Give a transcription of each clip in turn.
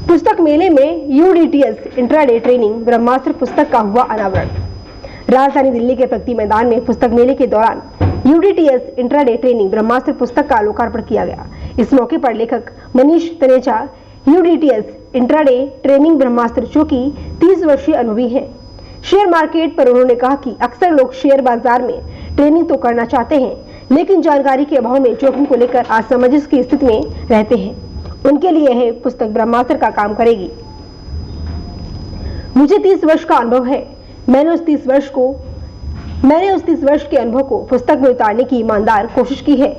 पुस्तक मेले में यूडीटीएस इंट्राडे ट्रेनिंग ब्रह्मास्त्र पुस्तक का हुआ अनावरण। राजधानी दिल्ली के प्रगति मैदान में पुस्तक मेले के दौरान यूडीटीएस इंट्राडे ट्रेनिंग ब्रह्मास्त्र पुस्तक का लोकार्पण किया गया। इस मौके पर लेखक Manish Taneja UDTS intraday training Brahmastra जो कि 30 वर्षीय अनुभवी हैं, शेयर मार्केट पर उन्होंने कहा कि अक्सर लोग शेयर बाजार में ट्रेनिंग तो करना चाहते हैं, लेकिन जानकारी के अभाव में जोखिम को लेकर असमंजस की स्थिति में रहते हैं। उनके लिए यह पुस्तक ब्रह्मास्त्र का काम करेगी। मुझे 30 वर्ष का अनुभव है। मैंने उस 30 वर्ष के अनुभव को पुस्तक में उतारने की ईमानदार कोशिश की है।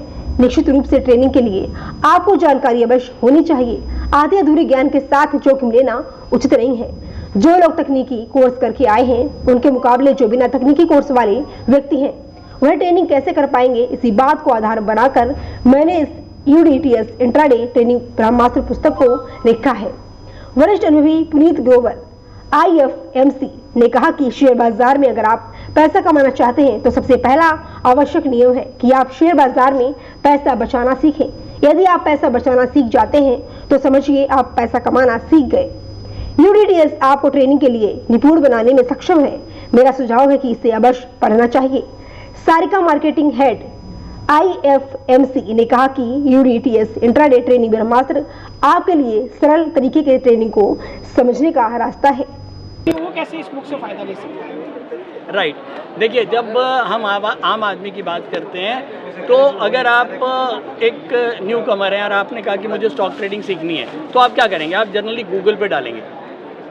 निश्चित रूप से ट्रेनिंग के लिए आपको जानकारी अवश्य होनी चाहिए। आधे अधूरे ज्ञान के साथ जोखिम लेना उचित नहीं है। जो लोग तकनीकी कोर्स करके आए हैं, उनके मुकाबले जो बिना तकनीकी कोर्स वाले व्यक्ति हैं, वह ट्रेनिंग कैसे कर पाएंगे, इसी बात को आधार बनाकर मैंने इस यूडीटीएस इंट्राडे ट्रेनिंग ब्रह्मास्त्र पुस्तक को लिखा है। वरिष्ठ अनुभवी पुनीत ग्रोवर IFMC ने कहा कि शेयर बाजार में अगर आप पैसा कमाना चाहते हैं तो सबसे पहला आवश्यक नियम है कि आप शेयर बाजार में पैसा बचाना सीखें। यदि आप पैसा बचाना सीख जाते हैं तो समझिए आप पैसा कमाना सीख गए। यूडीटीएस आपको ट्रेनिंग के लिए निपुण बनाने में सक्षम है। मेरा सुझाव है कि इसे अवश्य पढ़ना चाहिए। सारिका मार्केटिंग हेड IFMC ने कहा कि यूडीटीएस इंट्राडे ट्रेनिंग ब्रह्मास्त्र आपके लिए सरल तरीके के ट्रेनिंग को समझने का रास्ता है। वो कैसे इस बुक से फायदा ले सकते हैं? राइट, देखिए, जब हम आम आदमी की बात करते हैं तो अगर आप एक न्यू कमर हैं और आपने कहा कि मुझे स्टॉक ट्रेडिंग सीखनी है, तो आप क्या करेंगे? आप जनरली गूगल पे डालेंगे।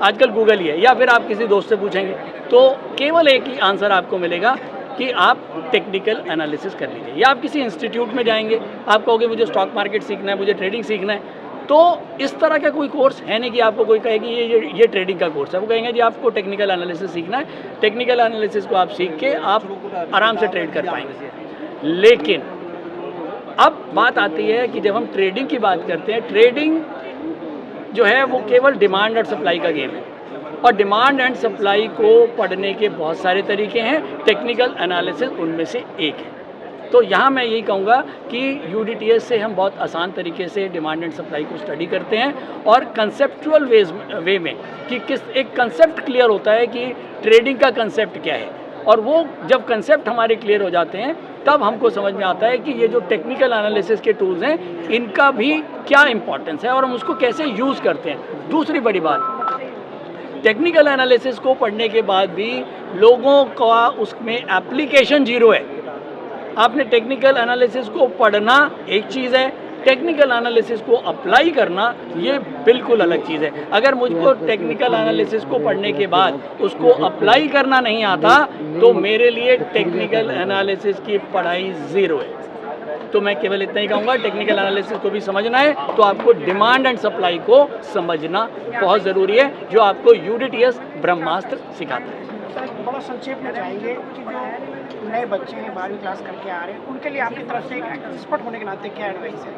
आजकल गूगल ही है, या फिर आप किसी दोस्त से पूछेंगे, तो केवल एक ही आंसर आपको मिलेगा कि आप टेक्निकल एनालिसिस कर लीजिए। या आप किसी इंस्टीट्यूट में जाएंगे, आप कहोगे मुझे स्टॉक मार्केट सीखना है, मुझे ट्रेडिंग सीखना है, तो इस तरह का कोई कोर्स है नहीं कि आपको कोई कहे कि ये ट्रेडिंग का कोर्स है। वो कहेंगे जी आपको टेक्निकल एनालिसिस सीखना है, टेक्निकल एनालिसिस को आप सीख के आप आराम से ट्रेड कर पाएंगे। लेकिन अब बात आती है कि जब हम ट्रेडिंग की बात करते हैं, ट्रेडिंग जो है वो केवल डिमांड और सप्लाई का गेम है, और डिमांड एंड सप्लाई को पढ़ने के बहुत सारे तरीके हैं। टेक्निकल एनालिसिस उनमें से एक है। तो यहाँ मैं यही कहूँगा कि यूडीटीएस से हम बहुत आसान तरीके से डिमांड एंड सप्लाई को स्टडी करते हैं, और कंसेप्चुअल वे में कि एक कंसेप्ट क्लियर होता है कि ट्रेडिंग का कंसेप्ट क्या है, और वो जब कंसेप्ट हमारे क्लियर हो जाते हैं तब हमको समझ में आता है कि ये जो टेक्निकल एनालिसिस के टूल्स हैं इनका भी क्या इंपॉर्टेंस है और हम उसको कैसे यूज़ करते हैं। दूसरी बड़ी बात, टेक्निकल एनालिसिस को पढ़ने के बाद भी लोगों का उसमें एप्लीकेशन जीरो है। आपने टेक्निकल एनालिसिस को पढ़ना एक चीज़ है, टेक्निकल एनालिसिस को अप्लाई करना ये बिल्कुल अलग चीज़ है। अगर मुझको टेक्निकल एनालिसिस को पढ़ने के बाद उसको अप्लाई करना नहीं आता तो मेरे लिए टेक्निकल एनालिसिस की पढ़ाई ज़ीरो है। तो मैं केवल इतना ही कहूँगा, टेक्निकल एनालिसिस को भी समझना है तो आपको डिमांड एंड सप्लाई को समझना बहुत ज़रूरी है, जो आपको यूडीटीएस ब्रह्मास्त्र सिखाता है। बड़ा संक्षेप में जाएंगे कि जो नए बच्चे हैं 12वीं क्लास करके आ रहे हैं, उनके लिए आपकी तरफ से एक एक्सपर्ट होने के नाते क्या एडवाइस है?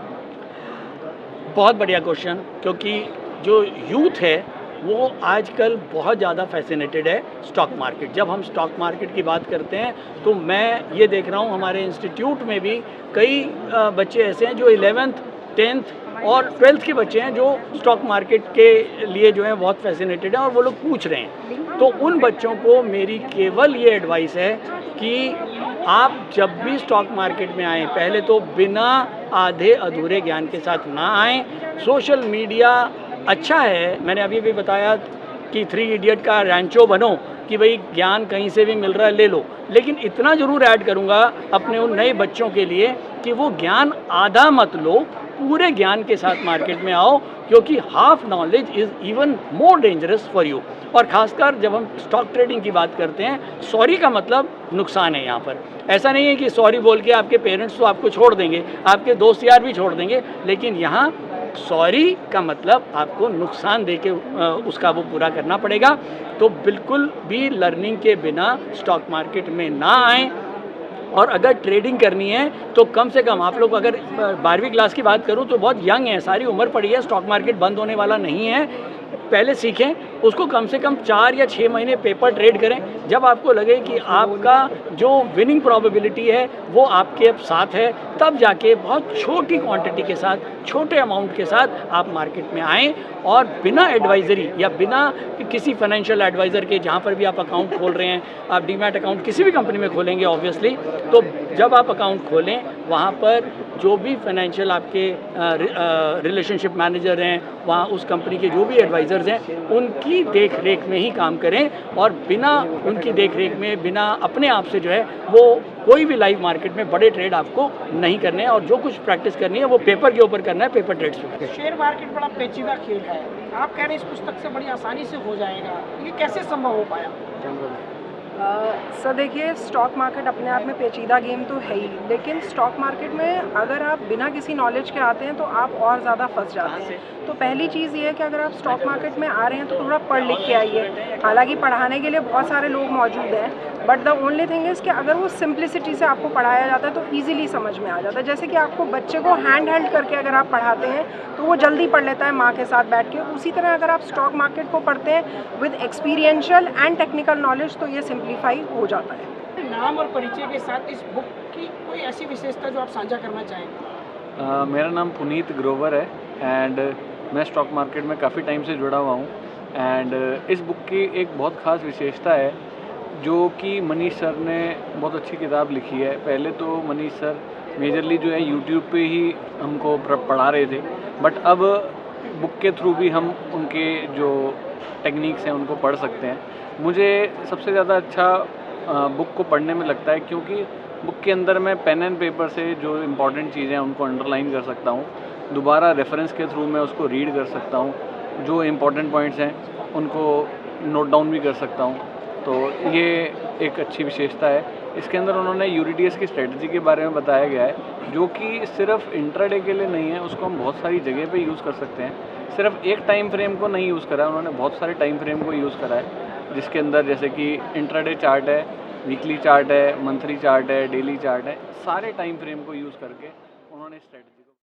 बहुत बढ़िया क्वेश्चन, क्योंकि जो यूथ है वो आजकल बहुत ज़्यादा फैसिनेटेड है स्टॉक मार्केट। जब हम स्टॉक मार्केट की बात करते हैं तो मैं ये देख रहा हूँ हमारे इंस्टीट्यूट में भी कई बच्चे ऐसे हैं जो 11th, 10th और 12th के बच्चे हैं जो स्टॉक मार्केट के लिए जो है बहुत फैसिनेटेड हैं और वो लोग पूछ रहे हैं। तो उन बच्चों को मेरी केवल ये एडवाइस है कि आप जब भी स्टॉक मार्केट में आएँ, पहले तो बिना आधे अधूरे ज्ञान के साथ ना आएँ। सोशल मीडिया अच्छा है, मैंने अभी भी बताया कि 3 इडियट का रैंचो बनो कि भाई ज्ञान कहीं से भी मिल रहा है ले लो, लेकिन इतना ज़रूर ऐड करूँगा अपने उन नए बच्चों के लिए कि वो ज्ञान आधा मत लो, पूरे ज्ञान के साथ मार्केट में आओ, क्योंकि half knowledge is even more dangerous for you. और ख़ासकर जब हम स्टॉक ट्रेडिंग की बात करते हैं, सॉरी का मतलब नुकसान है। यहाँ पर ऐसा नहीं है कि सॉरी बोल के आपके पेरेंट्स तो आपको छोड़ देंगे, आपके दोस्त यार भी छोड़ देंगे, लेकिन यहाँ सॉरी का मतलब आपको नुकसान देके उसका वो पूरा करना पड़ेगा। तो बिल्कुल भी लर्निंग के बिना स्टॉक मार्केट में ना आएँ, और अगर ट्रेडिंग करनी है तो कम से कम आप लोग, अगर 12वीं क्लास की बात करूं तो बहुत यंग है, सारी उम्र पड़ी है, स्टॉक मार्केट बंद होने वाला नहीं है। पहले सीखें, उसको कम से कम 4 या 6 महीने पेपर ट्रेड करें। जब आपको लगे कि आपका जो विनिंग प्रोबेबिलिटी है वो आपके अब साथ है, तब जाके बहुत छोटी क्वांटिटी के साथ, छोटे अमाउंट के साथ आप मार्केट में आएँ और बिना एडवाइजरी या बिना किसी फाइनेंशियल एडवाइज़र के, जहाँ पर भी आप अकाउंट खोल रहे हैं, आप डीमैट अकाउंट किसी भी कंपनी में खोलेंगे ऑब्वियसली, तो जब आप अकाउंट खोलें वहाँ पर जो भी फाइनेंशियल आपके रिलेशनशिप मैनेजर हैं, वहाँ उस कंपनी के जो भी एडवाइज़र्स हैं, उनकी देख रेख में ही काम करें और बिना उनकी देख रेख में, बिना अपने आप से जो है वो कोई भी लाइव मार्केट में बड़े ट्रेड आपको नहीं करने हैं और जो कुछ प्रैक्टिस करनी है वो पेपर के ऊपर करना है, पेपर ट्रेड्स पे। शेयर मार्केट बड़ा पेचीदा खेल है, आप कह रहे हैं इस पुस्तक से बड़ी आसानी से हो जाएगा, ये कैसे संभव हो पाया? सर देखिए, स्टॉक मार्केट अपने आप में पेचीदा गेम तो है ही, लेकिन स्टॉक मार्केट में अगर आप बिना किसी नॉलेज के आते हैं तो आप और ज़्यादा फंस जाते हैं। तो पहली चीज़ ये है कि अगर आप स्टॉक मार्केट में आ रहे हैं तो थोड़ा पढ़ लिख के आइए। हालांकि पढ़ाने के लिए बहुत सारे लोग मौजूद हैं, but the only thing is कि अगर वो सिंप्लिसिटी से आपको पढ़ाया जाता है तो ईजिली समझ में आ जाता है। जैसे कि आपको बच्चे को हैंड हेल्ड करके अगर आप पढ़ाते हैं तो वो जल्दी पढ़ लेता है माँ के साथ बैठ के। उसी तरह अगर आप स्टॉक मार्केट को पढ़ते हैं with experiential and technical knowledge तो ये सिंप्लीफाई हो जाता है। नाम और परिचय के साथ इस बुक की कोई ऐसी विशेषता जो आप साझा करना चाहेंगे? मेरा नाम पुनीत ग्रोवर है एंड मैं स्टॉक मार्केट में काफ़ी टाइम से जुड़ा हुआ हूँ। एंड इस बुक की एक बहुत ख़ास विशेषता है जो कि मनीष सर ने बहुत अच्छी किताब लिखी है। पहले तो मनीष सर मेजरली जो है यूट्यूब पे ही हमको पढ़ा रहे थे, बट अब बुक के थ्रू भी हम उनके जो टेक्निक्स हैं उनको पढ़ सकते हैं। मुझे सबसे ज़्यादा अच्छा बुक को पढ़ने में लगता है क्योंकि बुक के अंदर मैं पेन एंड पेपर से जो इम्पॉर्टेंट चीज़ें हैं उनको अंडरलाइन कर सकता हूँ, दोबारा रेफरेंस के थ्रू मैं उसको रीड कर सकता हूँ, जो इम्पॉर्टेंट पॉइंट्स हैं उनको नोट डाउन भी कर सकता हूँ। तो ये एक अच्छी विशेषता है। इसके अंदर उन्होंने यूरीटीएस की स्ट्रेटजी के बारे में बताया गया है, जो कि सिर्फ इंट्राडे के लिए नहीं है, उसको हम बहुत सारी जगह पे यूज़ कर सकते हैं। सिर्फ एक टाइम फ्रेम को नहीं यूज़ करा है उन्होंने, बहुत सारे टाइम फ्रेम को यूज़ करा है, जिसके अंदर जैसे कि इंट्राडे चार्ट है, वीकली चार्ट है, मंथली चार्ट है, डेली चार्ट है, सारे टाइम फ्रेम को यूज़ करके उन्होंने स्ट्रेटजी